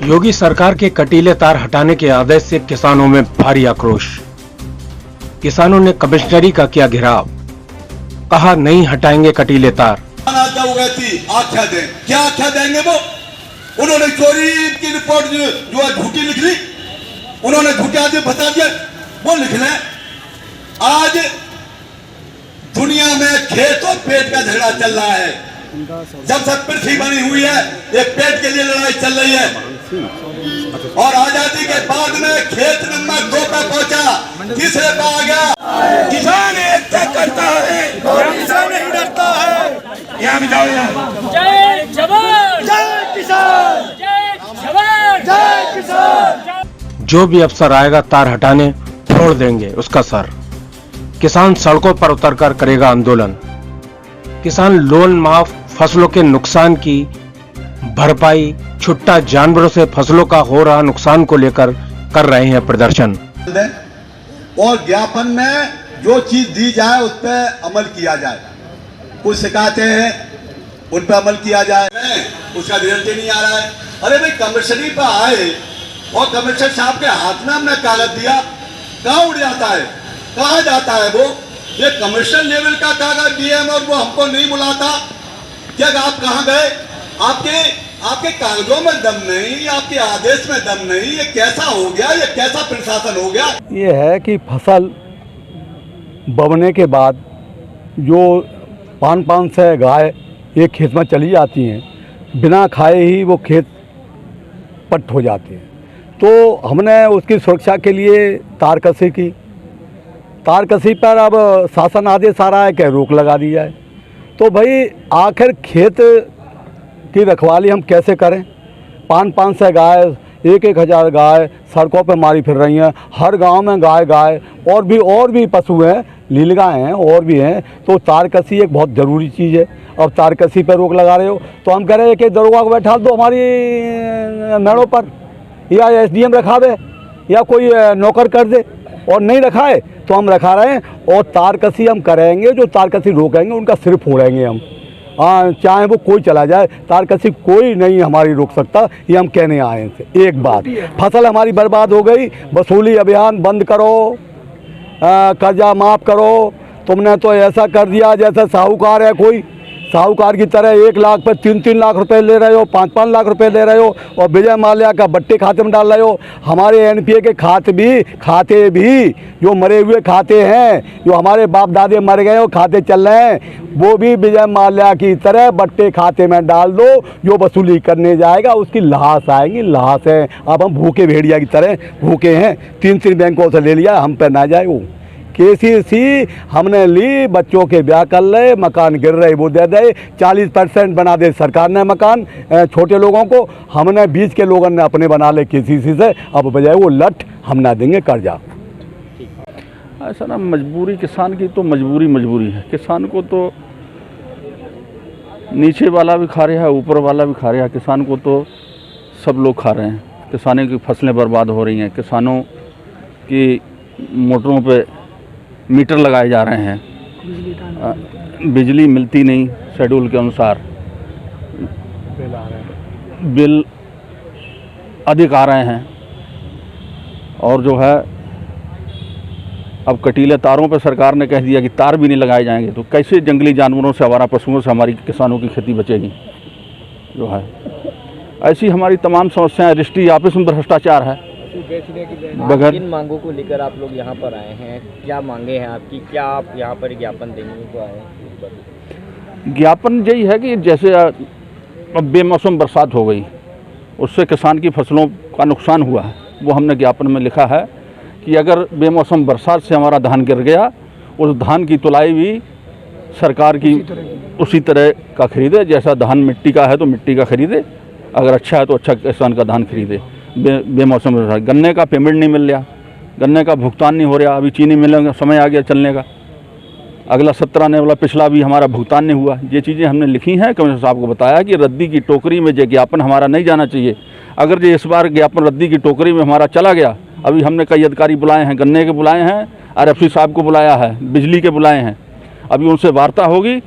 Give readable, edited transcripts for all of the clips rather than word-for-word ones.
योगी सरकार के कटीले तार हटाने के आदेश से किसानों में भारी आक्रोश। किसानों ने कमिश्नरी का किया घेराव, कहा नहीं हटाएंगे कटीले तार। आख्या दें, क्या आख्या देंगे वो? उन्होंने चोरी की रिपोर्ट जो है झूठी लिख ली, उन्होंने झूठे आदमी बता दिया, वो लिख लें। आज दुनिया में खेत और पेट का झगड़ा चल रहा है। जब से पृथ्वी बनी हुई है, ये पेट के लिए लड़ाई चल रही है। और आजादी के बाद में खेत नंबर 2 पे पहुंचा, तीसरे पे आ गया। किसान एकता करता है, किसान नहीं डरता है। यहाँ भी जाओ, जय जवान, जय किसान, जय जवान, जय किसान। जो भी अफसर आएगा तार हटाने फोड़ देंगे उसका सर। किसान सड़कों पर उतरकर करेगा आंदोलन। किसान लोन माफ, फसलों के नुकसान की भरपाई, छुट्टा जानवरों से फसलों का हो रहा नुकसान को लेकर कर रहे हैं प्रदर्शन। और ज्ञापन में जो चीज दी जाए उस पर अमल किया जाए। कुछ शिकायतें हैं, उन पर अमल किया जाए। उसका रिजल्ट नहीं आ रहा है। अरे भाई, कमिश्नरी पर आए और कमिश्नर साहब के हाथ में हमने कागज दिया, कहाँ उड़ जाता है, कहाँ जाता है वो? ये कमिश्नर लेवल का कागज डीएम, और वो हमको नहीं बुलाता। क्या आप कहाँ गए? आपके कागजों में दम नहीं, आपके आदेश में दम नहीं। ये कैसा हो गया? ये कैसा प्रशासन हो गया? ये है कि फसल बवने के बाद जो 5-5 से गाय एक खेत में चली जाती हैं, बिना खाए ही वो खेत पट हो जाते हैं। तो हमने उसकी सुरक्षा के लिए तारकसी की। तारकसी पर अब शासन आदेश आ रहा है कि रोक लगा दी जाए। तो भाई आखिर खेत की रखवाली हम कैसे करें? 5-5 से गाय, 1-1 हज़ार गाय सड़कों पर मारी फिर रही हैं। हर गांव में गाय और भी पशु हैं, नीलगाय हैं और भी हैं। तो तारकसी एक बहुत ज़रूरी चीज़ है। अब तारकसी पर रोक लगा रहे हो तो हम कह रहे हैं कि दरोगा को बैठा दो हमारी मेड़ों पर, या एसडीएम रखा दे, या कोई नौकर कर दे। और नहीं रखा है तो हम रखा रहे हैं। और तारकसी हम करेंगे, जो तारकसी रोकेंगे उनका सिर फोड़ेंगे हम। चाहे वो कोई चला जाए, तारकसी कोई नहीं हमारी रोक सकता। ये हम कहने आए हैं। एक बात, फसल हमारी बर्बाद हो गई, वसूली अभियान बंद करो, कर्जा माफ़ करो। तुमने तो ऐसा कर दिया जैसे साहूकार है, कोई साहूकार की तरह 1 लाख पर 3-3 लाख रुपए ले रहे हो, 5-5 लाख रुपए ले रहे हो, और विजय माल्या का बट्टे खाते में डाल रहे हो। हमारे एनपीए के खाते भी जो मरे हुए खाते हैं, जो हमारे बाप दादे मर गए हो खाते चल रहे हैं, वो भी विजय माल्या की तरह बट्टे खाते में डाल दो। जो वसूली करने जाएगा उसकी लाश आएगी, लाश है। अब हम भूखे भेड़िया की तरह भूखे हैं। 3 बैंकों से ले लिया, हम पे ना जाए वो। केसीसी हमने ली, बच्चों के ब्याह कर रहे, मकान गिर रहे वो दे दे, 40% बना दे सरकार ने मकान छोटे लोगों को। हमने बीच के लोगों ने अपने बना ले केसीसी से। अब बजाय वो लठ हम ना देंगे कर्जा। ऐसा ना, मजबूरी किसान की तो मजबूरी है। किसान को तो नीचे वाला भी खा रहा है, ऊपर वाला भी खा रहा है। किसान को तो सब लोग खा रहे हैं। किसानों की फसलें बर्बाद हो रही हैं। किसानों की मोटरों पे मीटर लगाए जा रहे हैं, बिजली मिलती नहीं शेड्यूल के अनुसार, बिल अधिक आ रहे हैं। और जो है, अब कटीले तारों पर सरकार ने कह दिया कि तार भी नहीं लगाए जाएंगे। तो कैसे जंगली जानवरों से, आवारा पशुओं से हमारी किसानों की खेती बचेगी? जो है, ऐसी हमारी तमाम समस्याएं। रजिस्ट्री ऑफिस में भ्रष्टाचार है। बगैर किन मांगों को लेकर आप लोग यहाँ पर आए हैं? क्या मांगे हैं आपकी? क्या आप यहाँ पर ज्ञापन देने को आए हैं? ज्ञापन यही है कि जैसे अब बेमौसम बरसात हो गई, उससे किसान की फसलों का नुकसान हुआ है। वो हमने ज्ञापन में लिखा है कि अगर बेमौसम बरसात से हमारा धान गिर गया, उस धान की तुलाई भी सरकार की उसी तरह का खरीदे। जैसा धान मिट्टी का है तो मिट्टी का खरीदे, अगर अच्छा है तो अच्छा किसान का धान खरीदे। बेमौसम गन्ने का पेमेंट नहीं मिल रहा, गन्ने का भुगतान नहीं हो रहा। अभी चीनी मिलने का समय आ गया चलने का, अगला 17 आने वाला, पिछला भी हमारा भुगतान नहीं हुआ। ये चीज़ें हमने लिखी हैं। कमिश्नर साहब को बताया कि रद्दी की टोकरी में ये ज्ञापन हमारा नहीं जाना चाहिए। अगर ये इस बार ज्ञापन रद्दी की टोकरी में हमारा चला गया, अभी हमने कई अधिकारी बुलाए हैं, गन्ने के बुलाए हैं, RFC साहब को बुलाया है, बिजली के बुलाए हैं, अभी उनसे वार्ता होगी।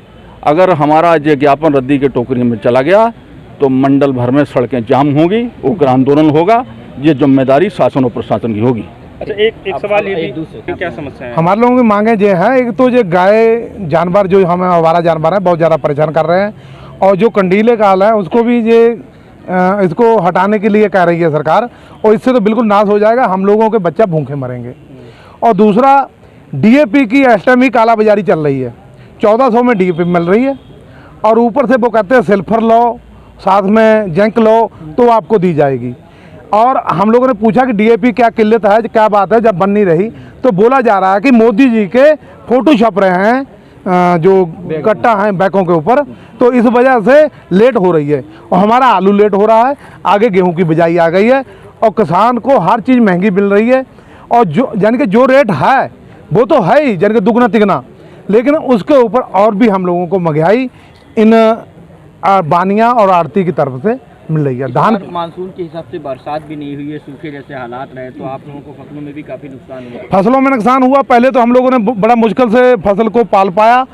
अगर हमारा ये ज्ञापन रद्दी के टोकरी में चला गया तो मंडल भर में सड़कें जाम होंगी, उग्र आंदोलन होगा। ये जिम्मेदारी शासन और प्रशासन की होगी। अच्छा, एक सवाल ये भी, क्या समस्या है? हमारे लोगों की मांगे ये हैं, एक तो ये गाय जानवर जो हमें आवारा जानवर है बहुत ज़्यादा परेशान कर रहे हैं, और जो कंडीले का हाल है उसको भी ये इसको हटाने के लिए कह रही है सरकार, और इससे तो बिल्कुल नाश हो जाएगा, हम लोगों के बच्चे भूखे मरेंगे। और दूसरा, डीएपी की इस टाइम ही कालाबाजारी चल रही है, 1400 में डीएपी मिल रही है, और ऊपर से वो कहते हैं सल्फर लो, साथ में जिंक लो तो आपको दी जाएगी। और हम लोगों ने पूछा कि डीएपी क्या किल्लत है, क्या बात है, जब बन नहीं रही तो बोला जा रहा है कि मोदी जी के फोटो छप रहे हैं जो कट्टा हैं बैकों के ऊपर, तो इस वजह से लेट हो रही है। और हमारा आलू लेट हो रहा है, आगे गेहूं की बिजाई आ गई है, और किसान को हर चीज़ महंगी मिल रही है, और जो यानी कि जो रेट है वो तो है ही यानी कि दुगना तिगना, लेकिन उसके ऊपर और भी हम लोगों को महंगाई इन बानिया और आड़ती की तरफ से मिल रही है। धान मानसून के हिसाब से बरसात भी नहीं हुई है, सूखे जैसे हालात रहे, तो आप लोगों को फसलों में भी काफ़ी नुकसान हुआ। फसलों में नुकसान हुआ, पहले तो हम लोगों ने बड़ा मुश्किल से फसल को पाल पाया।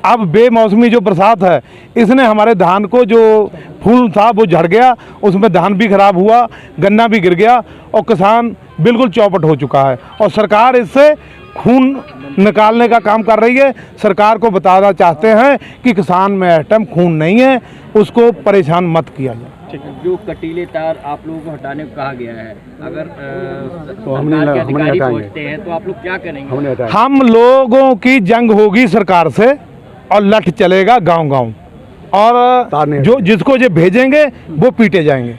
अब बेमौसमी जो बरसात है इसने हमारे धान को, जो फूल था वो झड़ गया, उसमें धान भी खराब हुआ, गन्ना भी गिर गया, और किसान बिल्कुल चौपट हो चुका है। और सरकार इससे खून निकालने का काम कर रही है। सरकार को बताना चाहते हैं कि किसान में इस टाइम खून नहीं है, उसको परेशान मत किया जाए। जो कटीले तार आप लोगों को हटाने को कहा गया है, अगर तो हमने अधिकारी पहुंचते हैं तो आप लोग क्या करेंगे? हम लोगों की जंग होगी सरकार से, और लठ चलेगा गांव-गांव, और जो जिसको ये भेजेंगे वो पीटे जाएंगे।